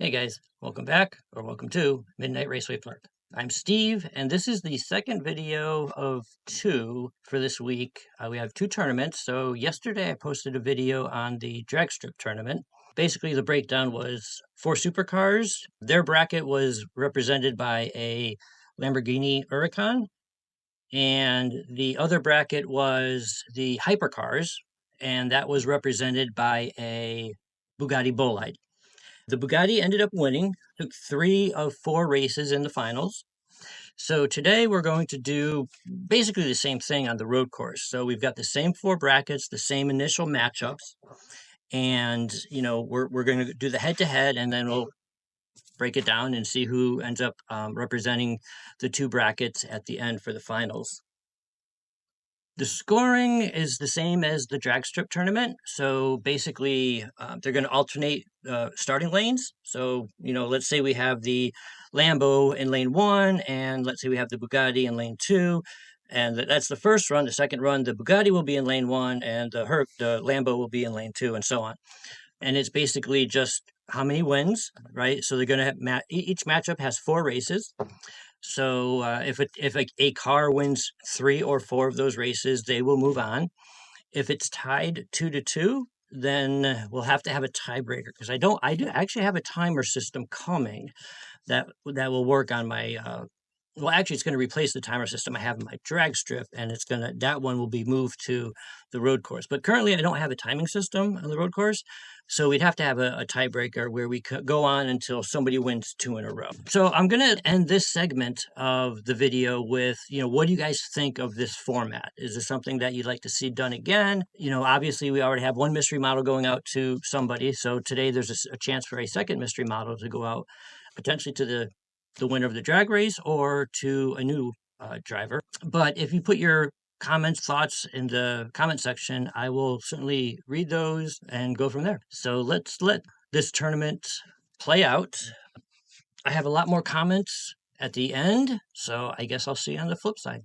Hey guys, welcome back or welcome to Midnight Raceway Park. I'm Steve, and this is the second video of two for this week. We have two tournaments. So yesterday I posted a video on the drag strip tournament. Basically, the breakdown was for Supercars. Their bracket was represented by a Lamborghini Huracan, and the other bracket was the Hypercars, and that was represented by a Bugatti Bolide. The Bugatti ended up winning, took 3 of 4 races in the finals. So today we're going to do basically the same thing on the road course. So we've got the same 4 brackets, the same initial matchups, and we're going to do the head-to-head, and then we'll break it down and see who ends up representing the 2 brackets at the end for the finals. The scoring is the same as the drag strip tournament. So basically, they're going to alternate starting lanes. So, let's say we have the Lambo in lane 1, and let's say we have the Bugatti in lane 2. And that's the first run. The second run, the Bugatti will be in lane 1, and the Lambo will be in lane 2, and so on. And it's basically just how many wins, right? So they're going to have each matchup has 4 races. So if a car wins 3 or 4 of those races, they will move on. If it's tied 2-2, then we'll have to have a tiebreaker, because I do actually have a timer system coming that will work on my well, actually, it's going to replace the timer system I have in my drag strip, and that one will be moved to the road course. But currently, I don't have a timing system on the road course, so we'd have to have a tiebreaker where we could go on until somebody wins 2 in a row. So I'm going to end this segment of the video with, what do you guys think of this format? Is this something that you'd like to see done again? Obviously, we already have one mystery model going out to somebody, so today there's a chance for a second mystery model to go out, potentially to the winner of the drag race or to a new driver. But if you put your comments, thoughts in the comment section, I will certainly read those and go from there. So let's let this tournament play out. I have a lot more comments at the end, so I guess I'll see you on the flip side.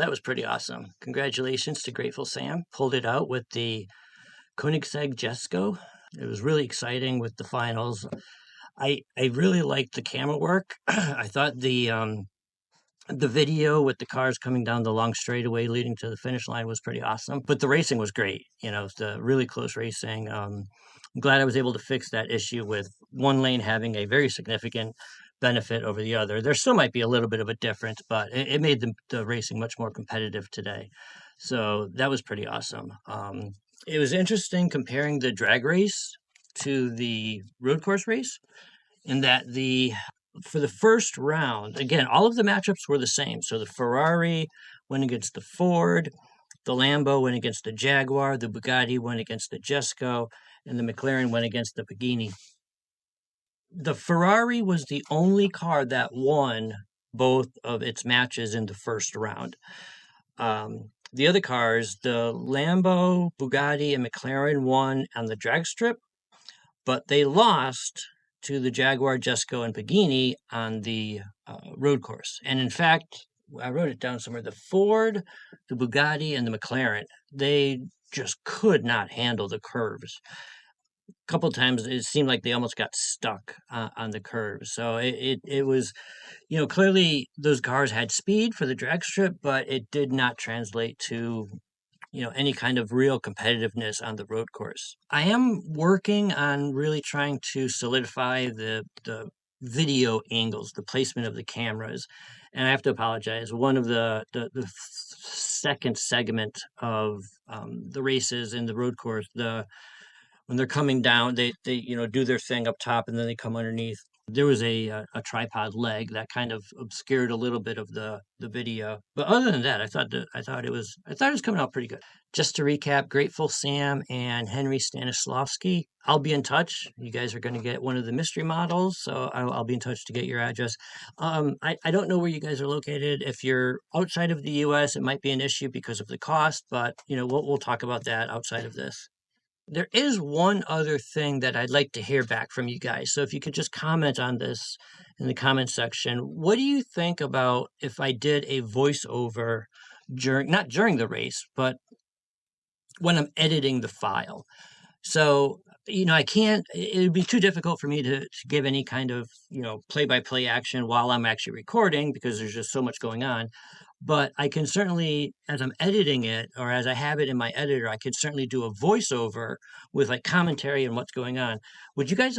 that was pretty awesome. Congratulations to Grateful Sam. Pulled it out with the Koenigsegg Jesko. It was really exciting with the finals. I really liked the camera work. I thought the video with the cars coming down the long straightaway leading to the finish line was pretty awesome. But the racing was great. The really close racing. I'm glad I was able to fix that issue with one lane having a very significant benefit over the other. There still might be a little bit of a difference, but it made the racing much more competitive today. So that was pretty awesome. It was interesting comparing the drag race to the road course race in that for the first round, again, all of the matchups were the same. So the Ferrari went against the Ford, the Lambo went against the Jaguar, the Bugatti went against the Jesko, and the McLaren went against the Pagani. The Ferrari was the only car that won both of its matches in the first round. The other cars, the Lambo, Bugatti, and McLaren won on the drag strip, but they lost to the Jaguar, Jesko, and Pagani on the road course. And in fact, I wrote it down somewhere, the Ford, the Bugatti, and the McLaren, they just could not handle the curves. A couple of times it seemed like they almost got stuck on the curves. So it was, clearly those cars had speed for the drag strip, but it did not translate to any kind of real competitiveness on the road course. I am working on really trying to solidify the video angles, the placement of the cameras. And I have to apologize. One of the second segment of the races in the road course, when they're coming down, they do their thing up top and then they come underneath. There was a tripod leg that kind of obscured a little bit of the video. But other than that, I thought it was coming out pretty good. Just to recap, Grateful Sam and Henry Stanislavski. I'll be in touch. You guys are going to get one of the mystery models, so I'll be in touch to get your address. I don't know where you guys are located. If you're outside of the U.S., it might be an issue because of the cost, but we'll talk about that outside of this. There is one other thing that I'd like to hear back from you guys. So if you could just comment on this in the comment section. What do you think about if I did a voiceover not during the race, but when I'm editing the file? So, I can't, it would be too difficult for me to give any kind of, play-by-play action while I'm actually recording because there's just so much going on. But I can certainly, as I'm editing it or as I have it in my editor, I could certainly do a voiceover with like commentary and what's going on. Would you guys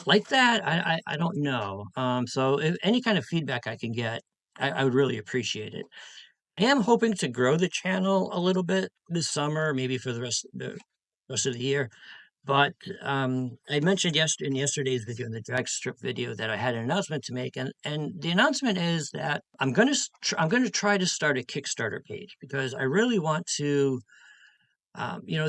like that? I don't know. So if any kind of feedback I can get, I would really appreciate it. I am hoping to grow the channel a little bit this summer, maybe for the rest of the year. But I mentioned in yesterday's video, in the drag strip video, that I had an announcement to make, and the announcement is that I'm going to try to start a Kickstarter page because I really want to,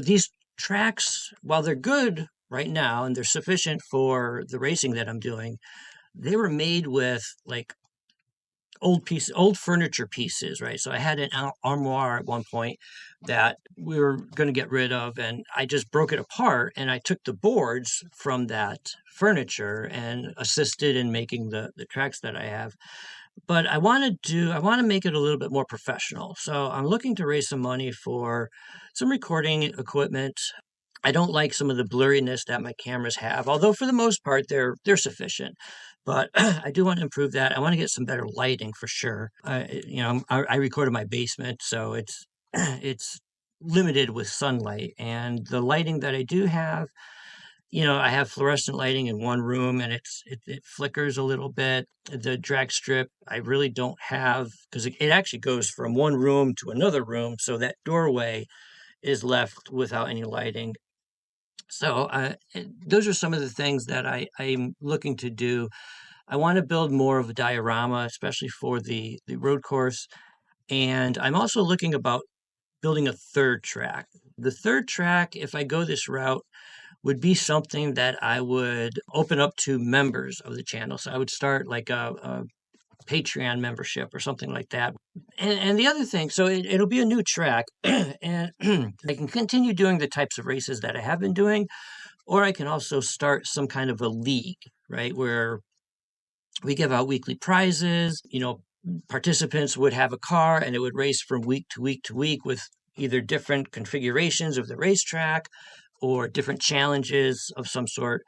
these tracks, while they're good right now and they're sufficient for the racing that I'm doing, they were made with like old furniture pieces, right? So I had an armoire at one point that we were going to get rid of, and I just broke it apart and I took the boards from that furniture and assisted in making the tracks that I have. But I want to make it a little bit more professional. So I'm looking to raise some money for some recording equipment. I don't like some of the blurriness that my cameras have, although for the most part they're sufficient. But I do want to improve that. I want to get some better lighting for sure. I record in my basement, so it's it's limited with sunlight, and the lighting that I do have, I have fluorescent lighting in one room, and it flickers a little bit. The drag strip I really don't have because it actually goes from one room to another room, so that doorway is left without any lighting. So those are some of the things that I'm looking to do. I want to build more of a diorama, especially for the road course. And I'm also looking about building a third track. The third track, if I go this route, would be something that I would open up to members of the channel. So I would start like a Patreon membership or something like that. And the other thing, so it'll be a new track, and I can continue doing the types of races that I have been doing, or I can also start some kind of a league, right, where we give out weekly prizes. participants would have a car and it would race from week to week to week with either different configurations of the racetrack or different challenges of some sort.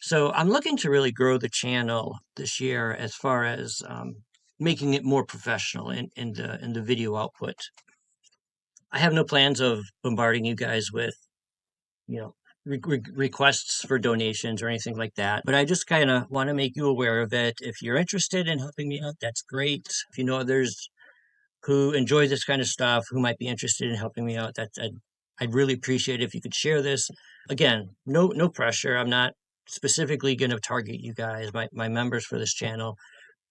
So I'm looking to really grow the channel this year as far as making it more professional in the video output. I have no plans of bombarding you guys with, you know, requests for donations or anything like that. But I just kind of want to make you aware of it. If you're interested in helping me out, that's great. If you know others who enjoy this kind of stuff, who might be interested in helping me out, I'd really appreciate it if you could share this. Again, no pressure. I'm not specifically going to target you guys, my members for this channel.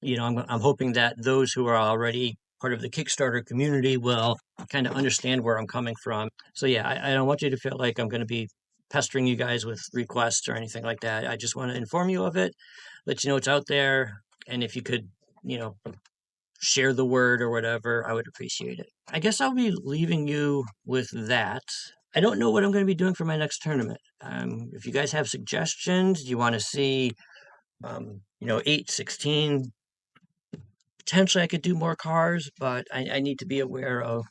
I'm hoping that those who are already part of the Kickstarter community will kind of understand where I'm coming from. So yeah, I don't want you to feel like I'm going to be pestering you guys with requests or anything like that. I just want to inform you of it, let you know it's out there, and if you could, you know, share the word or whatever, I would appreciate it. I guess I'll be leaving you with that. I don't know what I'm going to be doing for my next tournament. If you guys have suggestions, you want to see, 8, 16, potentially I could do more cars, but I need to be aware of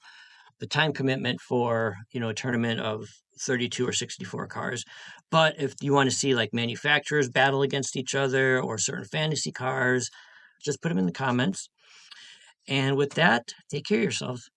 the time commitment for, a tournament of 32 or 64 cars. But if you want to see like manufacturers battle against each other or certain fantasy cars, just put them in the comments. And with that, take care of yourselves.